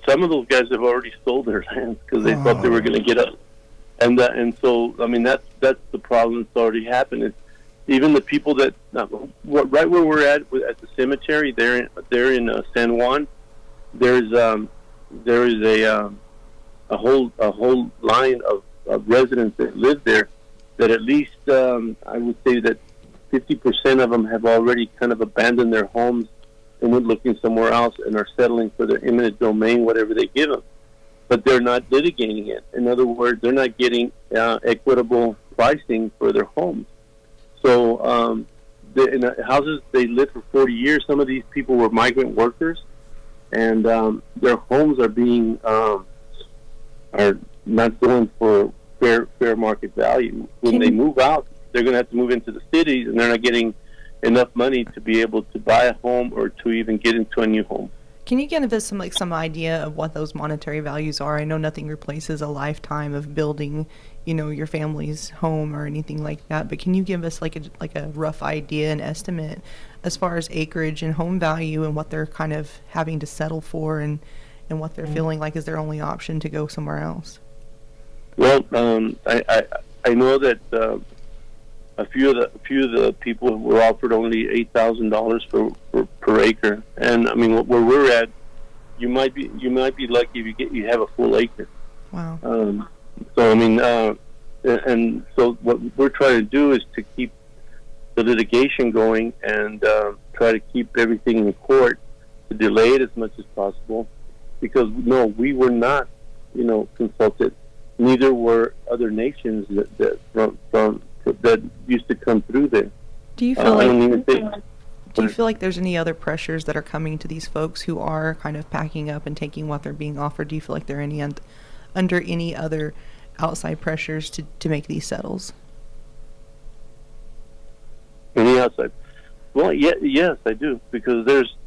Some of those guys have already sold their lands because they thought they were going to get up, and so I mean that's the problem that's already happened. Even the people that right where we're at the cemetery, they're in San Juan. There is a whole line of residents that live there. That at least I would say that 50% of them have already kind of abandoned their homes and went looking somewhere else and are settling for their eminent domain, whatever they give them. But they're not litigating it. In other words, they're not getting equitable pricing for their homes. So in the houses they lived for 40 years. Some of these people were migrant workers, and their homes are being are not going for fair market value. When they move out, they're going to have to move into the cities, and they're not getting enough money to be able to buy a home or to even get into a new home. Can you give us some idea of what those monetary values are? I know nothing replaces a lifetime of building, your family's home or anything like that. But can you give us like a rough idea, an estimate, as far as acreage and home value and what they're kind of having to settle for and what they're feeling like is their only option to go somewhere else? Well, I know that a few of the people were offered only $8,000 per acre, and I mean where we're at, you might be lucky if you have a full acre. Wow. So I mean, and so what we're trying to do is to keep the litigation going and try to keep everything in court to delay it as much as possible, because no, we were not, consulted. Neither were other nations that used to come through there. Do you feel like there's any other pressures that are coming to these folks who are kind of packing up and taking what they're being offered? Do you feel like they're under any other outside pressures to make these settles? Any outside? Well, yes, I do, because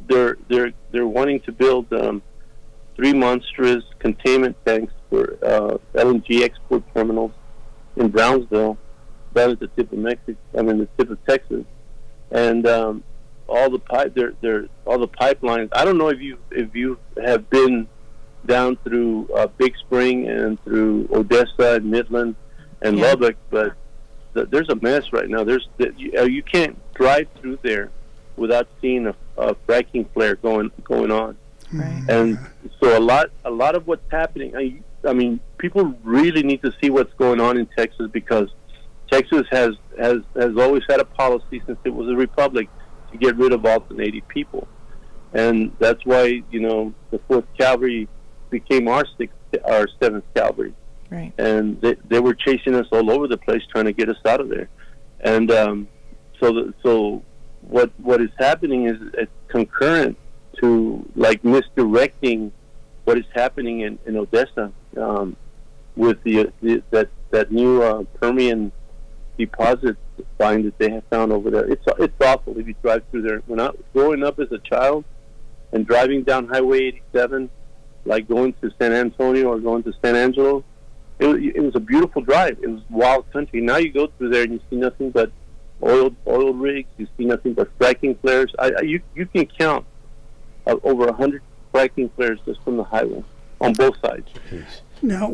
they're wanting to build 3 monstrous containment tanks for LNG export terminals in Brownsville, down at the tip of the tip of Texas, and all the pipelines. I don't know if you have been down through Big Spring and through Odessa and Midland and Lubbock, but there's a mess right now. You can't drive through there without seeing a fracking flare going on. Right. And so a lot of what's happening. I mean, people really need to see what's going on in Texas, because Texas has always had a policy since it was a republic to get rid of all the Native people, and that's why the 4th Cavalry became our 7th Cavalry. Right. And they were chasing us all over the place trying to get us out of there, and so what is happening is concurrent to like misdirecting what is happening in Odessa with that new Permian deposit find that they have found over there. It's awful if you drive through there. When I growing up as a child and driving down Highway 87, like going to San Antonio or going to San Angelo, it was a beautiful drive. It was wild country. Now you go through there and you see nothing but oil rigs. You see nothing but fracking flares. You can count over 100 fracking flares just from the highway on both sides. Now,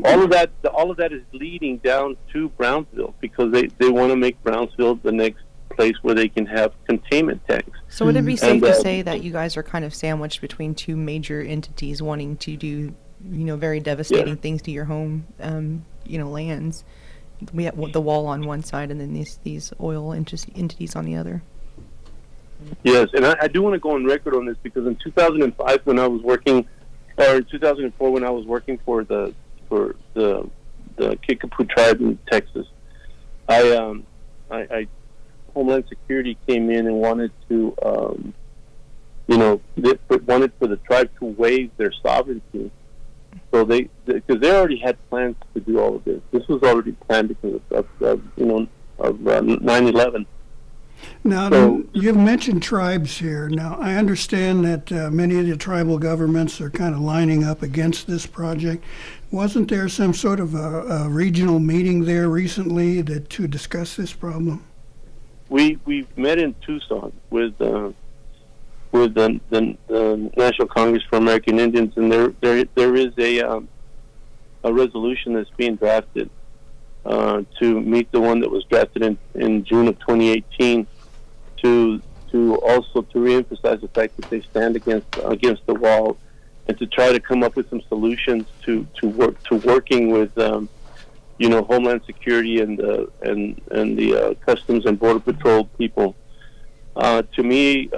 all of that is leading down to Brownsville, because they want to make Brownsville the next place where they can have containment tanks. So would it be safe to say that you guys are kind of sandwiched between two major entities wanting to do, very devastating things to your home, lands? We have the wall on one side, and then these oil entities on the other. Yes, and I do want to go on record on this because in 2005 when I was working, or in 2004 when I was working for the Kickapoo tribe in Texas, I Homeland Security came in and wanted to, wanted for the tribe to waive their sovereignty. So because they already had plans to do all of this. This was already planned because of 9/11. Now, So- you've mentioned tribes here. Now, I understand that many of the tribal governments are kind of lining up against this project. Wasn't there some sort of a regional meeting there recently to discuss this problem? We met in Tucson with the National Congress for American Indians, and there is a resolution that's being drafted to meet the one that was drafted in June of 2018 to also to reemphasize the fact that they stand against the wall and to try to come up with some solutions to working with Homeland Security and the Customs and Border Patrol people. To me,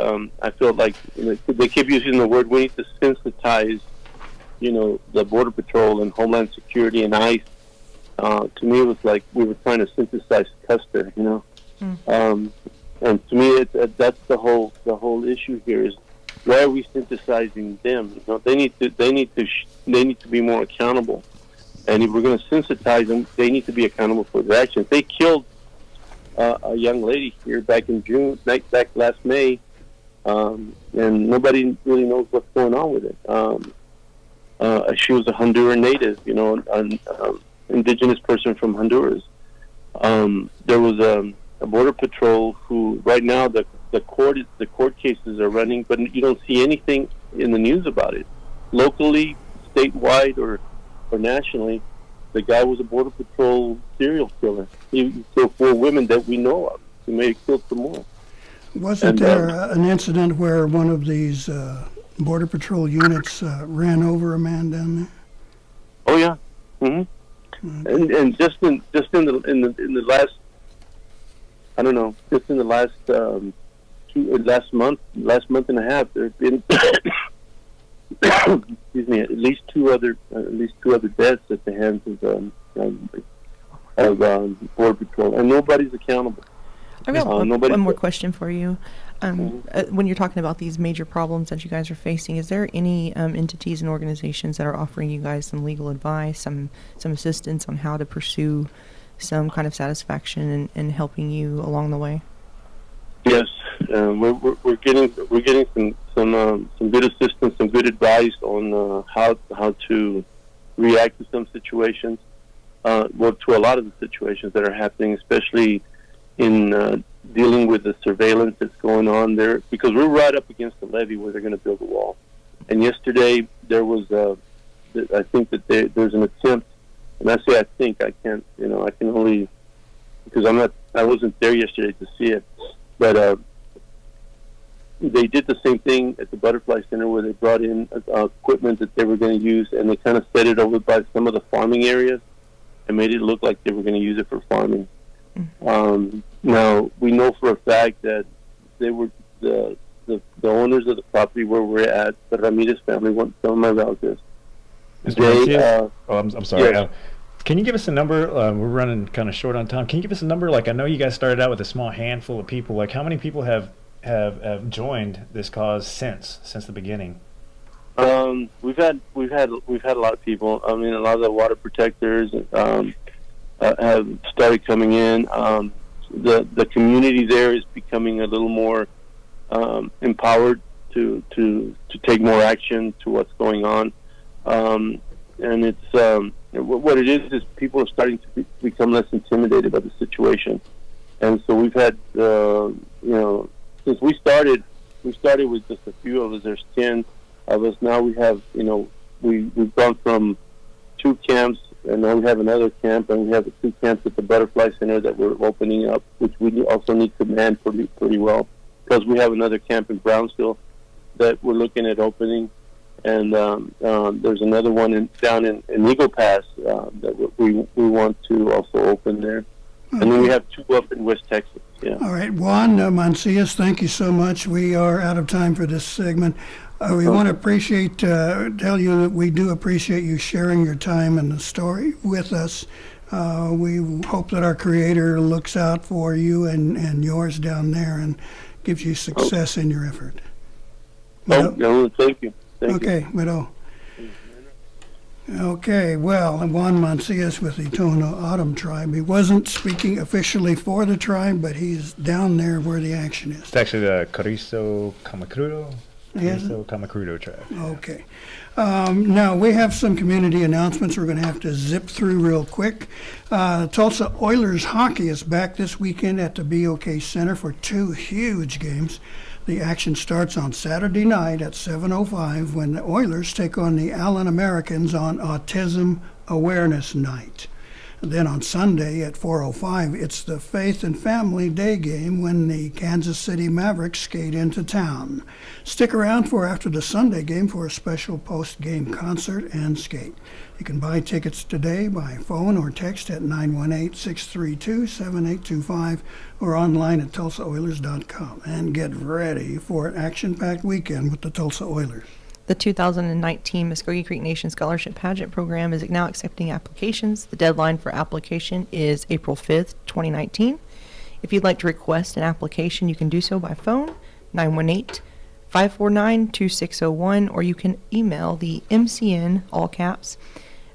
I feel like they keep using the word we need to sensitize, the Border Patrol and Homeland Security and ICE. To me, it was like we were trying to synthesize Custer, and to me, that's the whole issue here is why are we synthesizing them? They need to be more accountable, and if we're going to sensitize them, they need to be accountable for their actions. They killed a young lady here back in June, back last May, and nobody really knows what's going on with it. She was a Honduran native, an indigenous person from Honduras. There was a border patrol who, right now, the court cases are running, but you don't see anything in the news about it. Locally, statewide, or nationally, the guy was a border patrol serial killer. He killed 4 women that we know of. He may have killed some more. Wasn't there an incident where one of these Border Patrol units ran over a man down there? Oh yeah, mm-hmm. And just in the last, I don't know, just in the last last month and a half, there have been excuse me, at least two other deaths at the hands of Border Patrol, and nobody's accountable. I've got one nobody- more question for you. When you're talking about these major problems that you guys are facing, is there any entities and organizations that are offering you guys some legal advice, some assistance on how to pursue some kind of satisfaction and helping you along the way? Yes, we're getting some good assistance, some good advice on how to react to some situations, to a lot of the situations that are happening, especially in dealing with the surveillance that's going on there, because we're right up against the levee where they're going to build a wall. And yesterday there was, I think that there's an attempt, and I say I think, I can't, I can only, because I wasn't there yesterday to see it, but they did the same thing at the Butterfly Center where they brought in equipment that they were going to use, and they kind of set it over by some of the farming areas and made it look like they were going to use it for farming. Now, we know for a fact that they were the owners of the property where we're at, the Ramirez family, some of my relatives. I'm sorry. Yes. Can you give us a number? We're running kind of short on time. Can you give us a number? Like, I know you guys started out with a small handful of people. Like, how many people have joined this cause since the beginning? We've had a lot of people. I mean, a lot of the water protectors have started coming in. The community there is becoming a little more empowered to take more action to what's going on, and it's what it is people are starting to become less intimidated by the situation, and so we've had since we started with just a few of us. There's 10 of us now. We have we've gone from 2 camps. And now we have another camp, and we have 2 camps at the Butterfly Center that we're opening up, which we also need to man pretty well, because we have another camp in Brownsville that we're looking at opening, and there's another one down in Eagle Pass that we want to also open there, and then we have 2 up in West Texas. Yeah. All right, Juan Mancias, thank you so much. We are out of time for this segment. We want to tell you that we do appreciate you sharing your time and the story with us. We hope that our Creator looks out for you and yours down there and gives you success in your effort. No, thank you. Okay, Widow. Okay, well, Juan Mancias with the Tohono O'odham tribe. He wasn't speaking officially for the tribe, but he's down there where the action is. It's actually the Carrizo Kamakrudo. Yes. Carrizo Kamakrudo tribe. Okay. Now, we have some community announcements we're going to have to zip through real quick. Tulsa Oilers hockey is back this weekend at the BOK Center for 2 huge games. The action starts on Saturday night at 7:05 when the Oilers take on the Allen Americans on Autism Awareness Night. Then on Sunday at 4:05, it's the Faith and Family Day game when the Kansas City Mavericks skate into town. Stick around for after the Sunday game for a special post-game concert and skate. You can buy tickets today by phone or text at 918-632-7825 or online at TulsaOilers.com. And get ready for an action-packed weekend with the Tulsa Oilers. The 2019 Mvskoke Creek Nation Scholarship Pageant Program is now accepting applications. The deadline for application is April 5th, 2019. If you'd like to request an application, you can do so by phone, 918-549-2601, or you can email the MCN, all caps,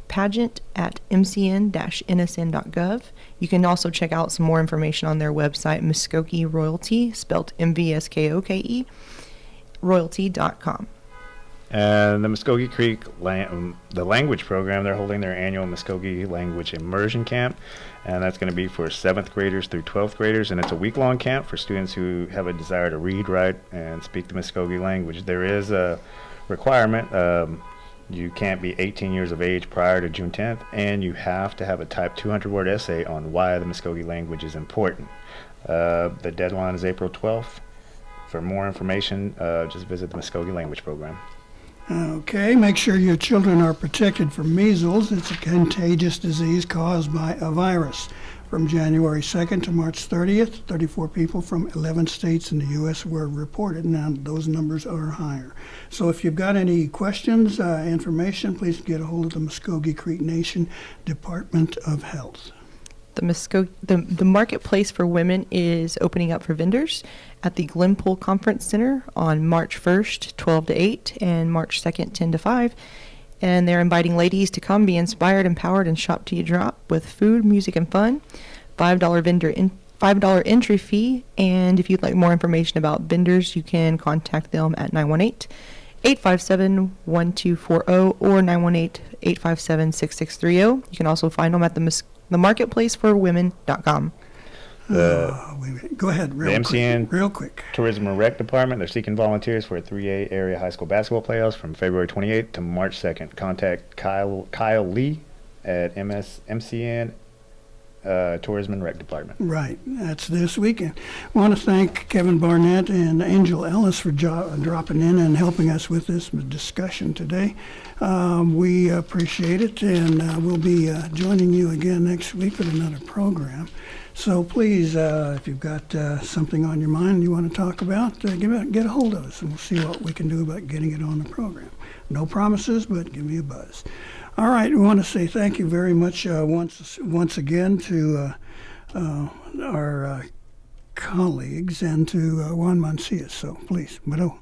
pageant at mcn-nsn.gov. You can also check out some more information on their website, Mvskoke Royalty, spelled Mvskoke, royalty.com. And the Mvskoke Creek the language program, they're holding their annual Mvskoke language immersion camp, and that's going to be for 7th graders through 12th graders, and it's a week-long camp for students who have a desire to read, write, and speak the Mvskoke language. There is a requirement. You can't be 18 years of age prior to June 10th, and you have to have a type 200-word essay on why the Mvskoke language is important. The deadline is April 12th. For more information, just visit the Mvskoke language program. Okay, make sure your children are protected from measles. It's a contagious disease caused by a virus. From January 2nd to March 30th, 34 people from 11 states in the U.S. were reported. Now, those numbers are higher. So if you've got any questions, information, please get a hold of the Mvskoke Creek Nation Department of Health. The marketplace for women is opening up for vendors at the Glenpool Conference Center on March 1st, 12 to 8, and March 2nd, 10 to 5. And they're inviting ladies to come be inspired, empowered, and shop till you drop with food, music, and fun. $5 entry fee. And if you'd like more information about vendors, you can contact them at 918-857-1240 or 918-857-6630. You can also find them at the marketplaceforwomen.com. Go ahead, The MCN real quick. Tourism and Rec Department, they're seeking volunteers for a 3A area high school basketball playoffs from February 28th to March 2nd. Contact Kyle Lee at MCN Tourism and Rec Department. Right, that's this weekend. I want to thank Kevin Barnett and Angel Ellis for dropping in and helping us with this discussion today. We appreciate it, and we'll be joining you again next week with another program. So please, if you've got something on your mind you want to talk about, get a hold of us, and we'll see what we can do about getting it on the program. No promises, but give me a buzz. All right, we want to say thank you very much once again to our colleagues and to Juan Mancias. So please, Widow.